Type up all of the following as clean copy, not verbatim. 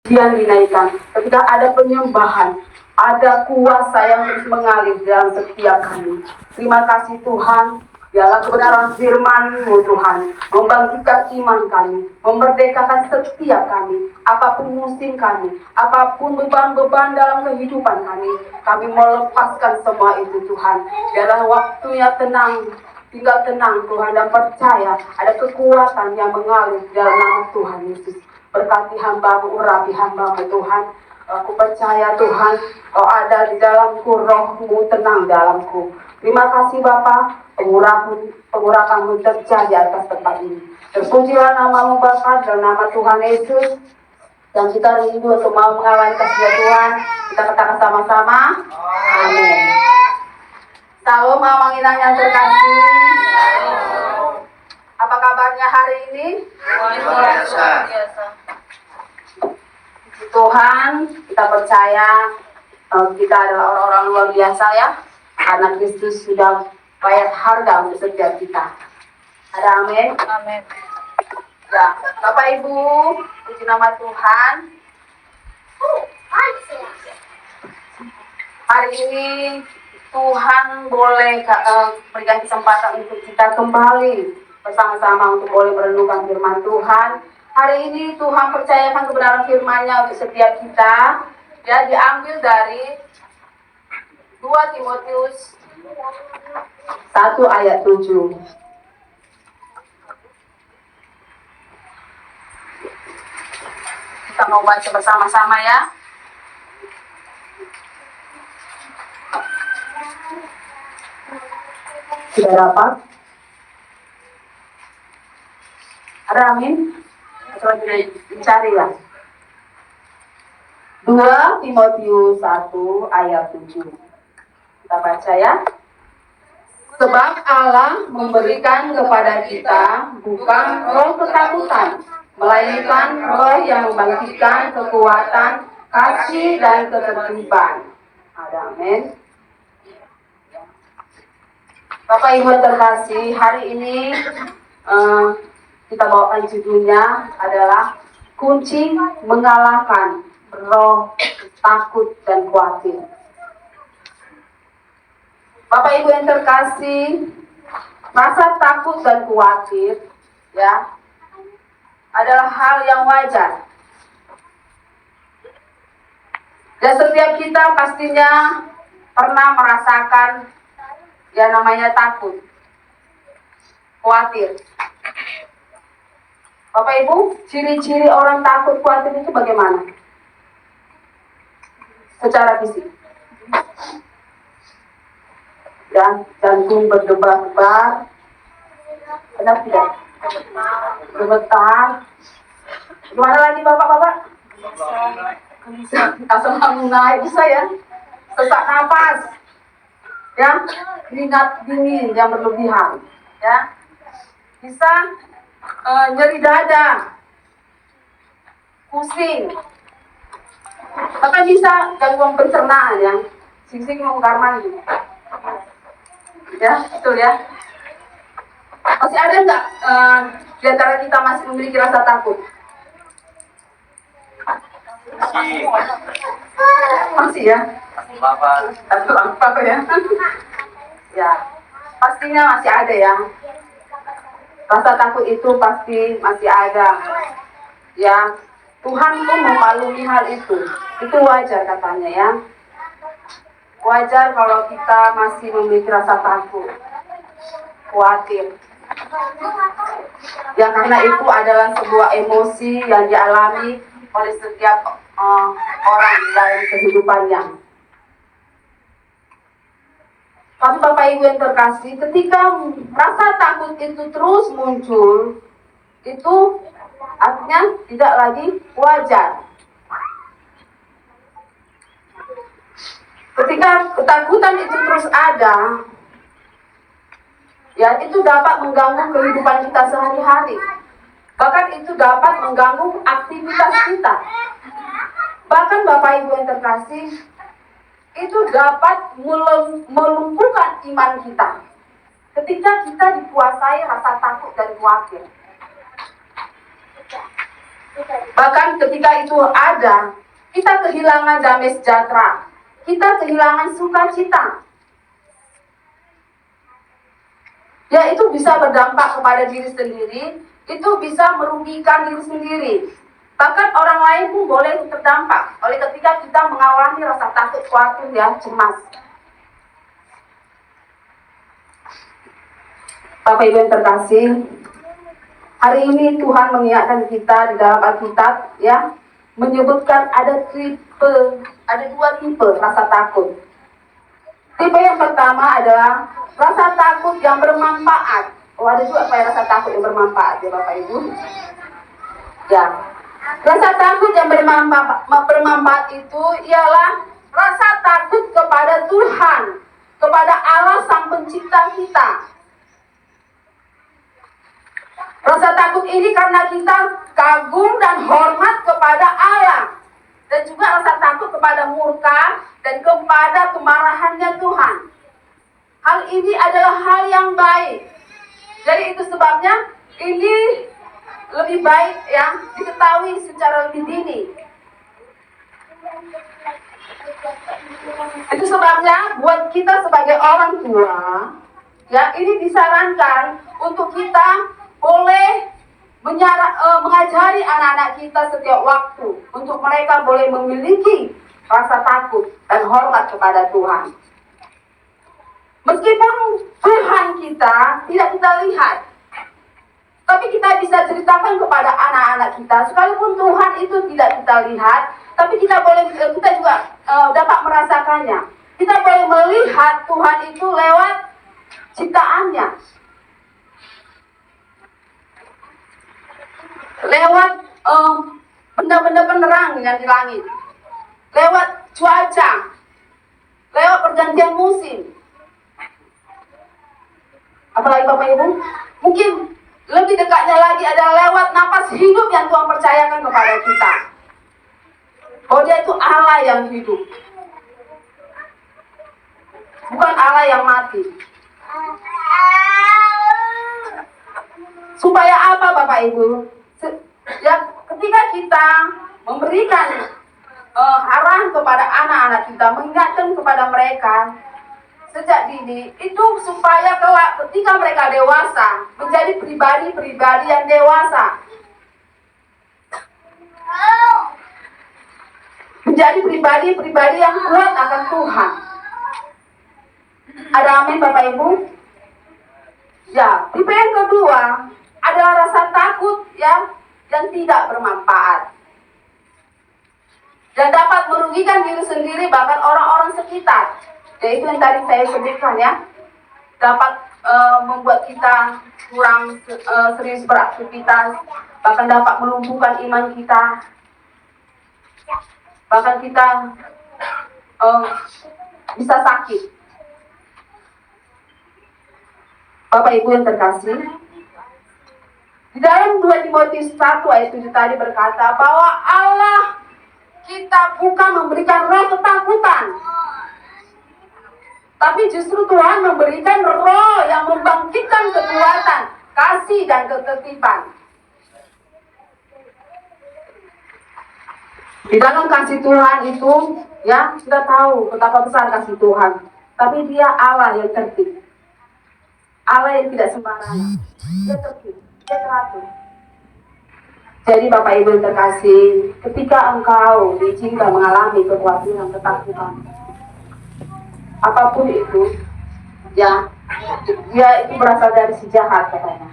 Yang dinaikkan, ketika ada penyembahan, ada kuasa yang terus mengalir dalam setiap kami. Terima kasih Tuhan, biarlah kebenaran firman-Mu Tuhan membangkitkan iman kami, memerdekakan setiap kami, apapun musim kami, apapun beban-beban dalam kehidupan kami melepaskan semua itu Tuhan. Biarlah waktunya tenang, tinggal tenang Tuhan, dan percaya ada kekuatan yang mengalir dalam nama Tuhan Yesus. Berkati hamba-Mu, urapi hamba-Mu Tuhan. Aku percaya Tuhan, Kau ada di dalamku, roh-Mu tenang dalamku. Terima kasih Bapa, pengurapan-Mu terjadi atas tempat ini. Terpujilah nama-Mu Bapa, dalam nama Tuhan Yesus. Dan kita rindu untuk mau mengalami kasih Tuhan. Kita katakan sama-sama. Amin. Salam Mama Inang yang terkasih. Apa kabarnya hari ini? Luar biasa. Tuhan, kita percaya kita adalah orang-orang luar biasa ya, karena Kristus sudah bayar harga untuk setiap kita. Ada amin? Amin. Ya, Bapak Ibu, puji nama Tuhan. Hari ini Tuhan boleh berikan kesempatan untuk kita kembali bersama-sama untuk boleh merenungkan firman Tuhan. Hari ini Tuhan percayakan kebenaran firman-Nya untuk setiap kita. Ya, diambil dari 2 Timotius 1 ayat 7. Kita mau baca bersama-sama ya. Sudah dapat? Ada amin? Coba dicari ya. 2 Timotius 1 ayat 7. Kita baca ya. Sebab Allah memberikan kepada kita bukan roh ketakutan, melainkan roh yang membangkitkan kekuatan, kasih, dan ketertiban. Ada amin. Bapak Ibu terkasih, hari ini kita bawakan judulnya adalah kunci mengalahkan roh takut dan khawatir. Bapak Ibu yang terkasih, rasa takut dan khawatir ya adalah hal yang wajar. Dan setiap kita pastinya pernah merasakan yang namanya takut, khawatir. Bapak Ibu, ciri-ciri orang takut khawatir itu bagaimana? Secara fisik. Dan jantung berdebar-debar. Benar tidak? Gemetar. Gimana lagi Bapak-bapak? Asam lambung naik, bisa ya? Sesak napas. Ya, keringat dingin yang berlebihan. Ya, bisa nyeri dada, pusing, bahkan bisa gangguan pencernaan ya, sing-sing mengungkar mandi. Ya, betul ya. Masih ada nggak di antara kita masih memiliki rasa takut? Masih ya. Takut apa ya? Ya, pastinya masih ada ya. Rasa takut itu pasti masih ada. Ya, Tuhan pun memaklumi hal itu. Itu wajar katanya ya. Wajar kalau kita masih memiliki rasa takut, khawatir. Ya, karena itu adalah sebuah emosi yang dialami oleh setiap orang dalam kehidupannya. Tapi Bapak Ibu yang terkasih, ketika rasa takut itu terus muncul, itu artinya tidak lagi wajar. Ketika ketakutan itu terus ada, ya itu dapat mengganggu kehidupan kita sehari-hari. Bahkan itu dapat mengganggu aktivitas kita. Bahkan Bapak Ibu yang terkasih, itu dapat melumpuhkan iman kita ketika kita dikuasai rasa takut dan khawatir. Bahkan ketika itu ada, kita kehilangan damai sejahtera, kita kehilangan sukacita. Ya, itu bisa berdampak kepada diri sendiri, itu bisa merugikan diri sendiri. Bahkan orang lain pun boleh terdampak oleh ketika kita mengalami rasa takut, khawatir, ya, cemas. Bapak Ibu yang terkasih, hari ini Tuhan mengingatkan kita di dalam Alkitab, ya, menyebutkan ada dua tipe rasa takut. Tipe yang pertama adalah rasa takut yang bermanfaat. Oh, ada juga rasa takut yang bermanfaat, ya Bapak Ibu. Ya, rasa takut yang bermanfaat itu ialah rasa takut kepada Tuhan, kepada Allah Sang Pencipta kita. Rasa takut ini karena kita kagum dan hormat kepada Allah, dan juga rasa takut kepada murka dan kepada kemarahannya Tuhan. Hal ini adalah hal yang baik. Jadi itu sebabnya ini lebih baik, ya, diketahui secara lebih dini. Itu sebabnya buat kita sebagai orang tua, ya, ini disarankan untuk kita boleh mengajari anak-anak kita setiap waktu untuk mereka boleh memiliki rasa takut dan hormat kepada Tuhan. Meskipun Tuhan kita tidak kita lihat, tapi kita bisa ceritakan kepada anak-anak kita. Sekalipun Tuhan itu tidak kita lihat, tapi kita juga dapat merasakannya. Kita boleh melihat Tuhan itu lewat ciptaannya, lewat benda-benda penerang yang di langit, lewat cuaca, lewat pergantian musim. Apalagi Bapak Ibu, mungkin lebih dekatnya lagi adalah lewat napas hidup yang Tuhan percayakan kepada kita. Bahwa Dia itu Allah yang hidup, bukan Allah yang mati. Supaya apa Bapak Ibu? Ya, ketika kita memberikan arahan kepada anak-anak kita, mengingatkan kepada mereka sejak dini, itu supaya kelak ketika mereka dewasa menjadi pribadi-pribadi yang dewasa, menjadi pribadi-pribadi yang kuat akan Tuhan. Ada amin Bapak Ibu? Ya, tipe yang kedua adalah rasa takut yang tidak bermanfaat, dan dapat merugikan diri sendiri bahkan orang-orang sekitar. Yaitu yang tadi saya sebutkan, ya, dapat membuat kita kurang serius beraktivitas, bahkan dapat melumpuhkan iman kita, bahkan kita bisa sakit. Bapak Ibu yang terkasih, di dalam 2 Timotius 1 ayat 7 tadi berkata bahwa Allah kita bukan memberikan roh ketakutan, tapi justru Tuhan memberikan roh yang membangkitkan kekuatan, kasih, dan ketertiban. Di dalam kasih Tuhan itu, ya, kita tahu betapa besar kasih Tuhan. Tapi Dia Allah yang tertib, Allah yang tidak sembarangan. Dia tertib, Dia teratur. Jadi Bapak Ibu yang terkasih, ketika engkau diizinkan mengalami kekhawatiran, ketakutan, apapun itu, ya, dia itu berasal dari si jahat katanya,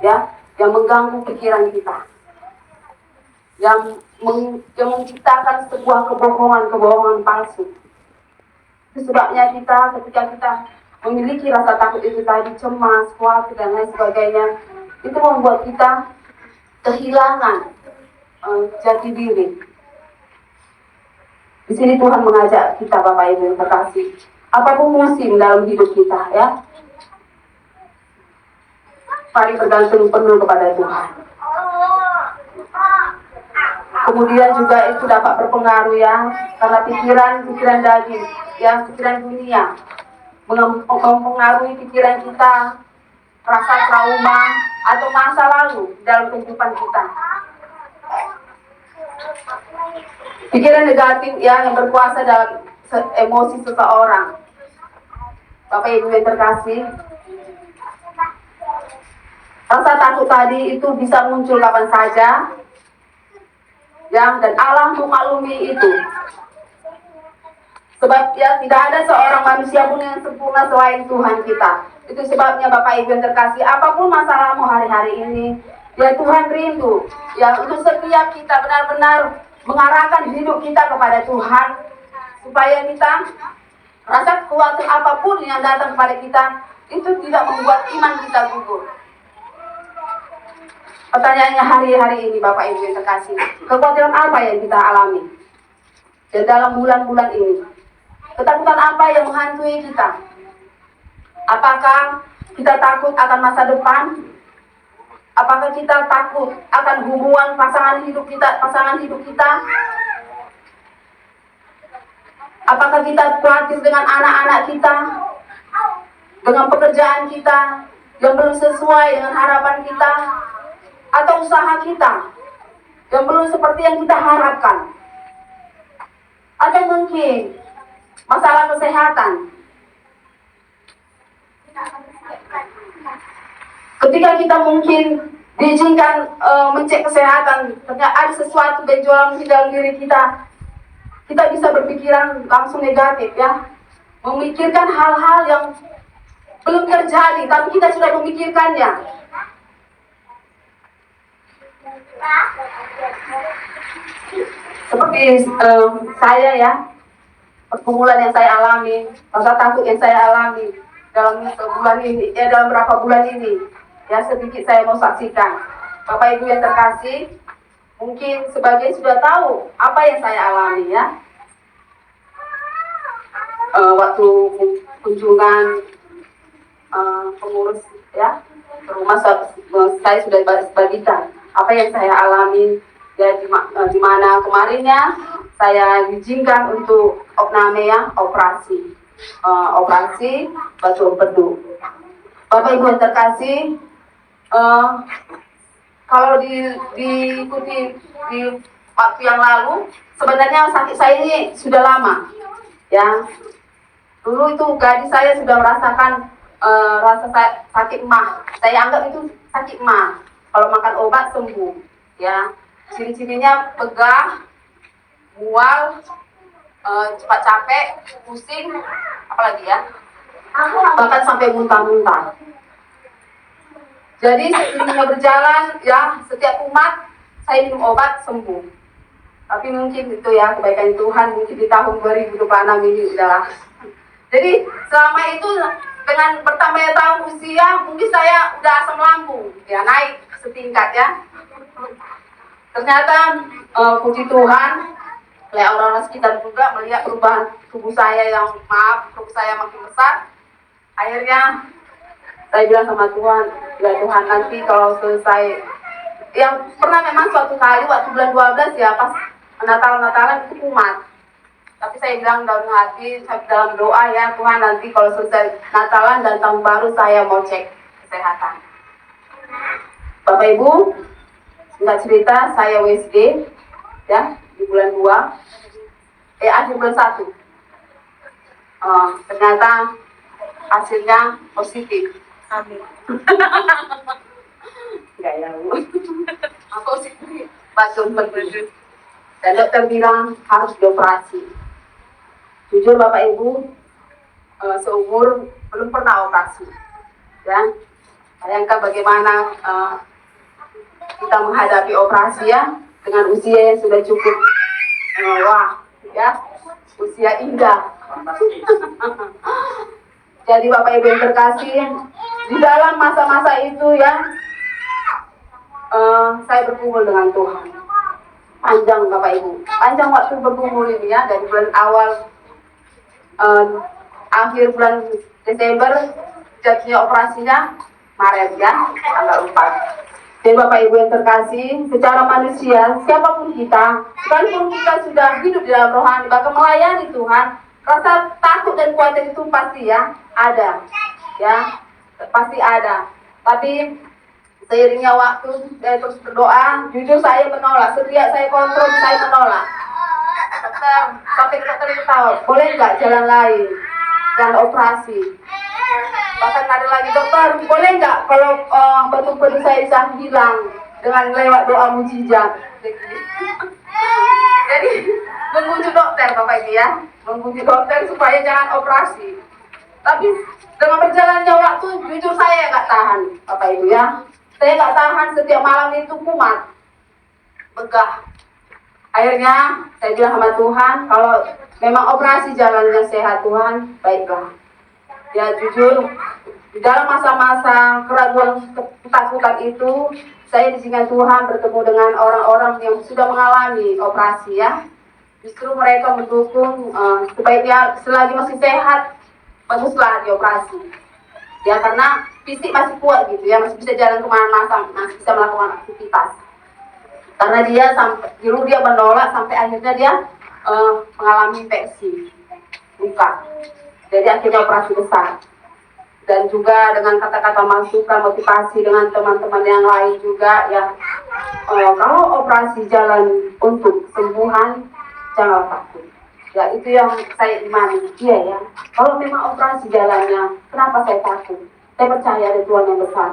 ya, yang mengganggu pikiran kita, yang menciptakan sebuah kebohongan palsu. Itu sebabnya kita ketika kita memiliki rasa takut itu tadi, cemas, khawatir, dan lain sebagainya, itu membuat kita kehilangan jati diri. Di sini Tuhan mengajak kita Bapak Ibu yang terkasih, apapun musim dalam hidup kita, ya, mari bergantung penuh kepada Tuhan. Kemudian juga itu dapat berpengaruh, ya, karena pikiran daging, ya, pikiran dunia mempengaruhi pikiran kita, rasa trauma atau masa lalu dalam kehidupan kita. Pikiran negatif ya yang berkuasa dalam emosi seseorang. Bapak Ibu yang terkasih, rasa takut tadi itu bisa muncul kapan saja, ya, dan Allah memaklumi itu. Sebab ya tidak ada seorang manusia pun yang sempurna selain Tuhan kita. Itu sebabnya Bapak Ibu yang terkasih, apapun masalahmu hari-hari ini, ya Tuhan rindu ya untuk setiap kita benar-benar mengarahkan hidup kita kepada Tuhan, supaya kita rasa kekuatan apapun yang datang kepada kita itu tidak membuat iman kita gugur. Pertanyaannya hari-hari ini Bapak Ibu yang terkasih, kekhawatiran apa yang kita alami dan dalam bulan-bulan ini? Ketakutan apa yang menghantui kita? Apakah kita takut akan masa depan? Apakah kita takut akan hubungan pasangan hidup kita? Apakah kita khawatir dengan anak-anak kita? Dengan pekerjaan kita yang belum sesuai dengan harapan kita? Atau usaha kita yang belum seperti yang kita harapkan? Atau mungkin masalah kesehatan? Ketika kita mungkin diizinkan mencek kesehatan, ternyata ada sesuatu benjolan di dalam diri kita, kita bisa berpikiran langsung negatif ya, memikirkan hal-hal yang belum terjadi, tapi kita sudah memikirkannya. Seperti saya ya, pergumulan yang saya alami, rasa takut yang saya alami dalam sebulan ini, dalam beberapa bulan ini, ya sedikit saya mau saksikan. Bapak Ibu yang terkasih, mungkin sebagian sudah tahu apa yang saya alami ya. Waktu kunjungan pengurus ya ke rumah saya sudah bagikan apa yang saya alami ya, di mana kemarinnya saya diizinkan untuk operasi batu empedu. Bapak Ibu yang terkasih, kalau diikuti di waktu yang lalu, sebenarnya sakit saya ini sudah lama ya. Dulu itu gadis saya sudah merasakan rasa sakit mah. Saya anggap itu sakit mah. Kalau makan obat sembuh ya. Ciri-cirinya pegah, mual, cepat capek, pusing, apalagi ya, bahkan sampai muntah-muntah. Jadi seiringnya berjalan ya, setiap umat saya minum obat sembuh. Tapi mungkin itu ya kebaikan Tuhan, mungkin di tahun 2026 ini udahlah. Jadi selama itu dengan bertambahnya tahun usia, mungkin saya udah asam lambung ya, naik setingkat ya. Ternyata puji Tuhan, oleh orang-orang sekitar juga melihat perubahan tubuh saya makin besar. Akhirnya saya bilang sama Tuhan, ya Tuhan, nanti kalau selesai, yang pernah memang suatu kali waktu bulan 12 ya, pas Natalan itu kumat. Tapi saya bilang dalam hati, dalam doa ya, Tuhan nanti kalau selesai Natalan dan tahun baru saya mau cek kesehatan. Bapak Ibu, singkat cerita, saya WSG ya di bulan 2, akhir bulan 1. Ternyata hasilnya positif. Amin. Enggak ya, Bu. Positif. Batu empedu. Dan dokter bilang harus dioperasi. Jujur Bapak Ibu, seumur belum pernah operasi. Ya, bayangkan bagaimana kita menghadapi operasi ya, dengan usia yang sudah cukup, wah, ya, usia indah. Jadi Bapak Ibu yang terkasih, di dalam masa-masa itu ya, saya berkumpul dengan Tuhan. Panjang Bapak Ibu, panjang waktu berkumpul ini ya, dari bulan awal, akhir bulan Desember, jadinya operasinya Maret ya, tanggal 4. Jadi Bapak Ibu yang terkasih, secara manusia, siapapun kita, sekalipun kita sudah hidup di dalam rohani, bahkan melayani Tuhan, rasa takut dan khawatir itu pasti ya, ada. Ya, pasti ada. Tapi Seiringnya waktu, saya terus berdoa. Jujur saya menolak. Setiap saya kontrol, saya menolak. Dokter itu tahu, boleh nggak jalan lain, jalan operasi. Bahkan ada lagi, dokter, boleh nggak kalau batu benih saya bisa hilang dengan lewat doa mujizat. Jadi menguji dokter Bapak Ibu ya, menguji dokter supaya jangan operasi. Tapi dengan berjalannya waktu, jujur saya nggak tahan Bapak Ibu ya. Saya nggak tahan, setiap malam itu kumat, begah. Akhirnya saya bilang sama Tuhan, kalau memang operasi jalannya sehat Tuhan, baiklah. Ya jujur, di dalam masa-masa keraguan ketakutan itu, saya diizinkan Tuhan bertemu dengan orang-orang yang sudah mengalami operasi ya. Justru mereka mendukung sebaiknya selagi masih sehat, baguslah dioperasi. Ya karena fisik masih kuat gitu ya, masih bisa jalan kemana-mana, masih bisa melakukan aktivitas. Karena dia dulu dia menolak sampai akhirnya dia mengalami infeksi luka. Jadi akhirnya operasi besar. Dan juga dengan kata-kata masukan, motivasi dengan teman-teman yang lain juga ya. Kalau operasi jalan untuk sembuhan, jangan takut. Ya itu yang saya imani, iya ya. Kalau memang operasi jalannya, kenapa saya takut? Saya percaya ada Tuhan yang besar.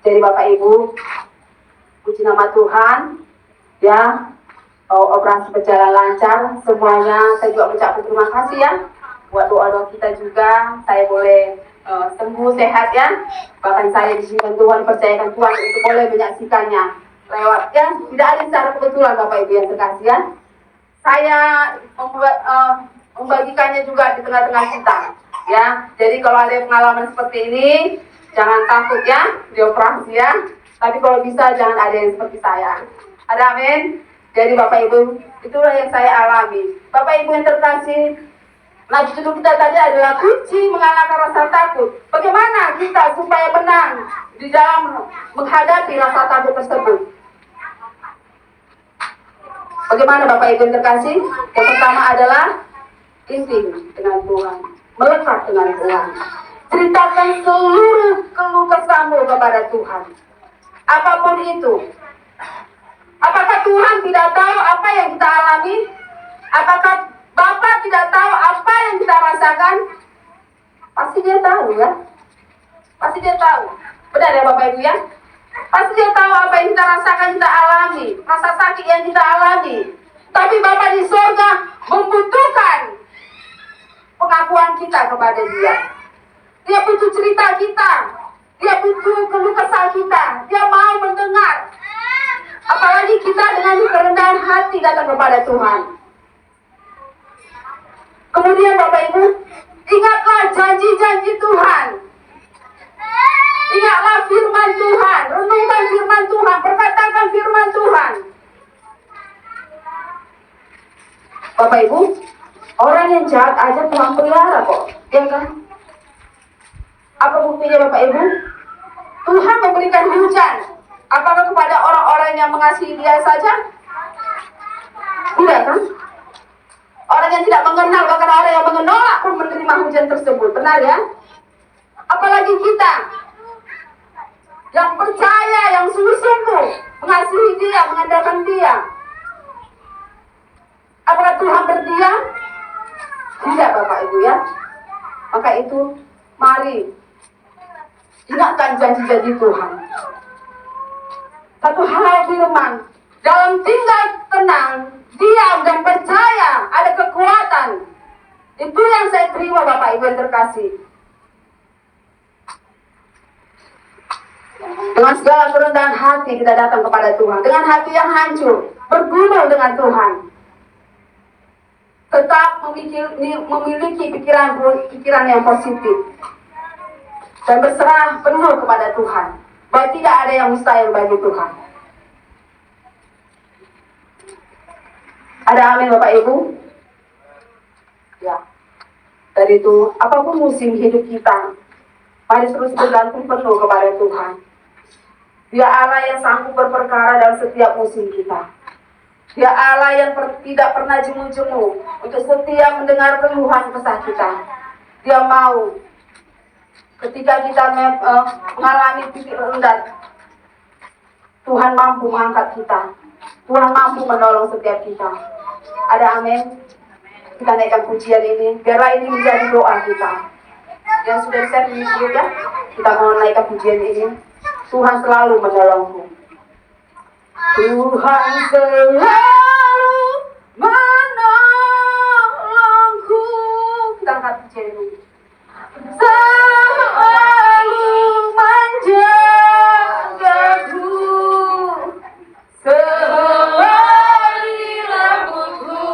Jadi Bapak Ibu, puji nama Tuhan, ya. Operasi berjalan lancar, semuanya. Saya juga mengucapkan terima kasih ya. Buat doa-doa kita juga, saya boleh sembuh sehat ya. Bahkan saya diizinkan Tuhan, percayakan Tuhan untuk boleh menyaksikannya lewat ya. Tidak ada secara kebetulan Bapak Ibu yang terkasih ya. Saya membagikannya juga di tengah-tengah kita ya. Jadi kalau ada pengalaman seperti ini, jangan takut ya dioperasi ya. Tapi kalau bisa jangan ada yang seperti saya. Ada amin. Jadi Bapak Ibu, itulah yang saya alami. Bapak Ibu yang terkasih, nah judul kita tadi adalah kunci mengalahkan rasa takut. Bagaimana kita supaya menang di dalam menghadapi rasa takut tersebut? Bagaimana Bapak Ibu yang terkasih? Yang pertama adalah intim dengan Tuhan, melekat dengan Tuhan. Ceritakan seluruh keluh kesahmu kepada Tuhan. Apapun itu. Apakah Tuhan tidak tahu apa yang kita alami? Apakah Bapak tidak tahu apa yang kita rasakan? Pasti dia tahu ya. Pasti dia tahu. Benar ya Bapak Ibu ya? Pasti dia tahu apa yang kita rasakan, kita alami. Rasa sakit yang kita alami. Tapi Bapak di surga membutuhkan pengakuan kita kepada dia. Dia butuh cerita kita. Dia butuh keluh kesah kita. Dia mau mendengar. Apalagi kita dengan kerendahan hati datang kepada Tuhan. Kemudian Bapak Ibu, ingatlah janji-janji Tuhan. Ingatlah firman Tuhan. Renungkan firman Tuhan. Perkatakan firman Tuhan. Bapak Ibu, orang yang jahat aja Tuhan pelihara kok. Ya kan? Apa buktinya Bapak Ibu? Tuhan memberikan hujan. Apakah kepada orang-orang yang mengasihi dia saja? Tidak kan? Orang yang tidak mengenal, bahkan orang yang menolak pun menerima hujan tersebut. Benar ya? Apalagi kita yang percaya, yang sungguh-sungguh mengasihi dia, mengandalkan dia. Apakah Tuhan berdiam? Tidak Bapak Ibu ya. Maka itu mari ingatkan janji-janji Tuhan. Satu hal firman, dalam tinggal tenang, diam dan percaya ada kekuatan. Itu yang saya terima Bapak Ibu yang terkasih. Dengan segala kerendahan hati kita datang kepada Tuhan. Dengan hati yang hancur, bergumul dengan Tuhan. Tetap memiliki pikiran yang positif. Dan berserah penuh kepada Tuhan. Bahwa tidak ada yang mustahil bagi Tuhan. Ada amin Bapak Ibu? Ya. Dari itu, apapun musim hidup kita, mari terus bergantung penuh kepada Tuhan. Dia Allah yang sanggup berperkara dalam setiap musim kita. Dia Allah yang tidak pernah jemu-jemu untuk setia mendengar keluhan kesah kita. Dia mau ketika kita mengalami titik rendah, Tuhan mampu mengangkat kita. Tuhan mampu menolong setiap kita. Ada amin? Kita naikkan pujian ini. Biarlah ini menjadi doa kita. Yang sudah di-share di YouTube ya. Kita mau naikkan pujian ini. Tuhan selalu menolongku. Tuhan selalu menolongku. Kita angkat pujian ini. Selalu menjagaku. Selari rambutku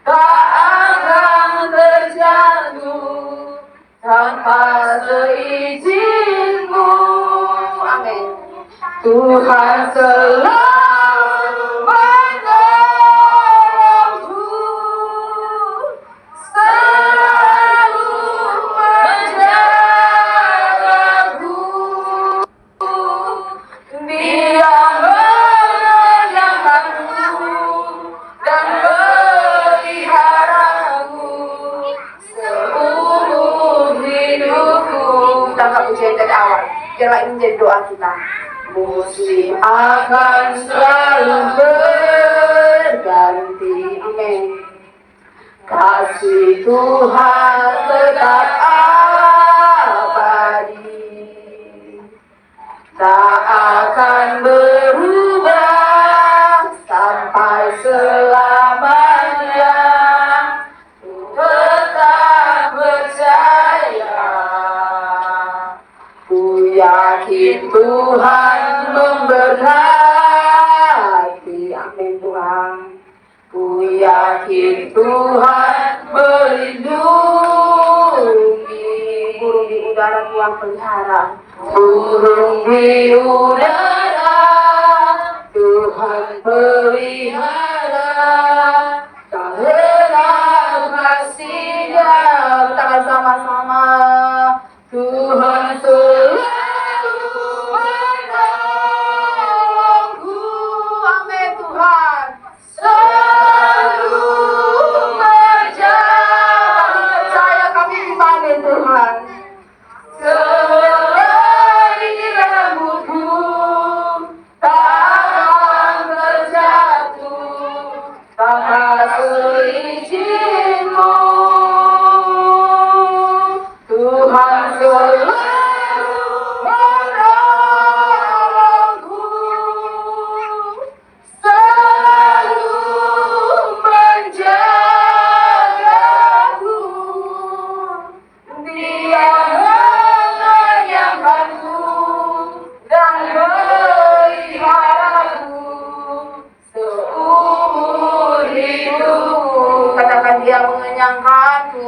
tak akan terjatuh tanpa seizinku. Amin. Tuhan selalu menolongku, selalu menjagaku. Dia menyayangkanku dan meliharaku seumur hidupku. Kita angkat pujian dari awal. Biarlah ini menjadi doa kita. Musim akan selalu berganti. Amin. Kasih Tuhan tetap abadi, tak akan berubah sampai selamanya. Tetap percaya, ku yakin Tuhan memberkati. Amin Tuhan. Ku yakin Tuhan melindungi. Burung di udara Tuhan pelihara. Burung di udara Tuhan pelihara. Karena kasih-Nya. Kita sama-sama. Tuhan selalu menolongku. Amin Tuhan. Selalu menjaga. Percaya kami dipanggil Tuhan. Selari rambutku tak akan terjatuh tanpa seizinku. Tuhan selalu menolongku, selalu menjagaku. Dia menyayangkanku dan meliharaku seumur hidupku. Katakan dia mengenyangkanku.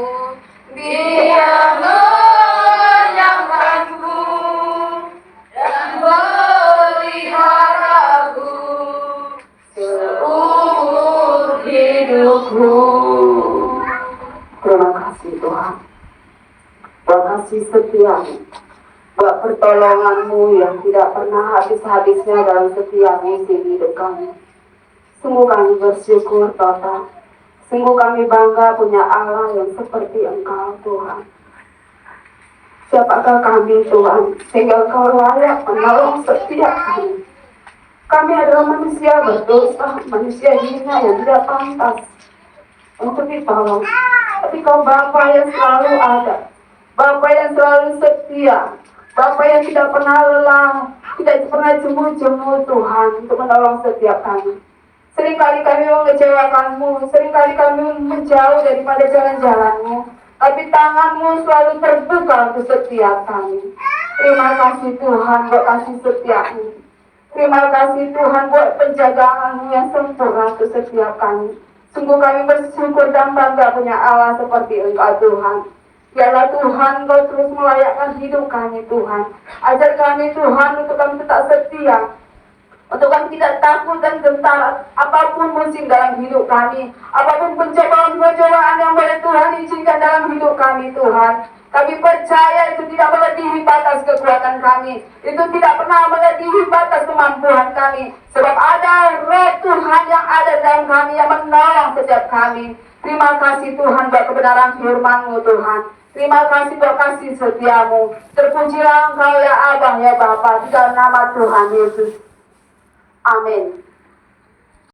Dia menyayangkanku dan meliharaku seumur hidupku. Terima kasih Tuhan. Terima kasih setiamu, buat pertolonganmu yang tidak pernah habis-habisnya dalam setiap musim hidup kami. Sungguh kami bersyukur Bapa. Sungguh kami bangga punya Allah yang seperti Engkau Tuhan. Siapakah kami Tuhan, sehingga Engkau layak menolong setiap kami. Kami adalah manusia berdosa, manusia hina yang tidak pantas untuk ditolong. Tapi Kau Bapa yang selalu ada, Bapa yang selalu setia, Bapa yang tidak pernah lelah, tidak pernah jemu-jemu Tuhan untuk menolong setiap kami. Seringkali kami mengecewakanmu, seringkali kami menjauh daripada jalan-jalanmu, tapi tanganmu selalu terbuka untuk setiap kami. Terima kasih Tuhan buat kasih setiamu. Terima kasih Tuhan buat penjagaanmu yang sempurna untuk setiap kami. Sungguh kami bersyukur dan bangga punya Allah seperti Engkau Tuhan. Biarlah Tuhan Kau terus melayakkan hidup kami Tuhan. Ajar kami Tuhan untuk kami tetap setia, untuk kami tidak takut dan gentar apapun musim dalam hidup kami, apapun pencobaan-pencobaan yang boleh Tuhan izinkan dalam hidup kami Tuhan. Kami percaya itu tidak melebihi batas kekuatan kami, itu tidak pernah melebihi batas kemampuan kami, sebab ada Roh Tuhan yang ada dalam kami yang menolong setiap kami. Terima kasih Tuhan buat kebenaran firman-Mu Tuhan. Terima kasih buat kasih setiamu. Terpujilah Engkau ya Abah ya Bapa, di dalam nama Tuhan Yesus. Amin.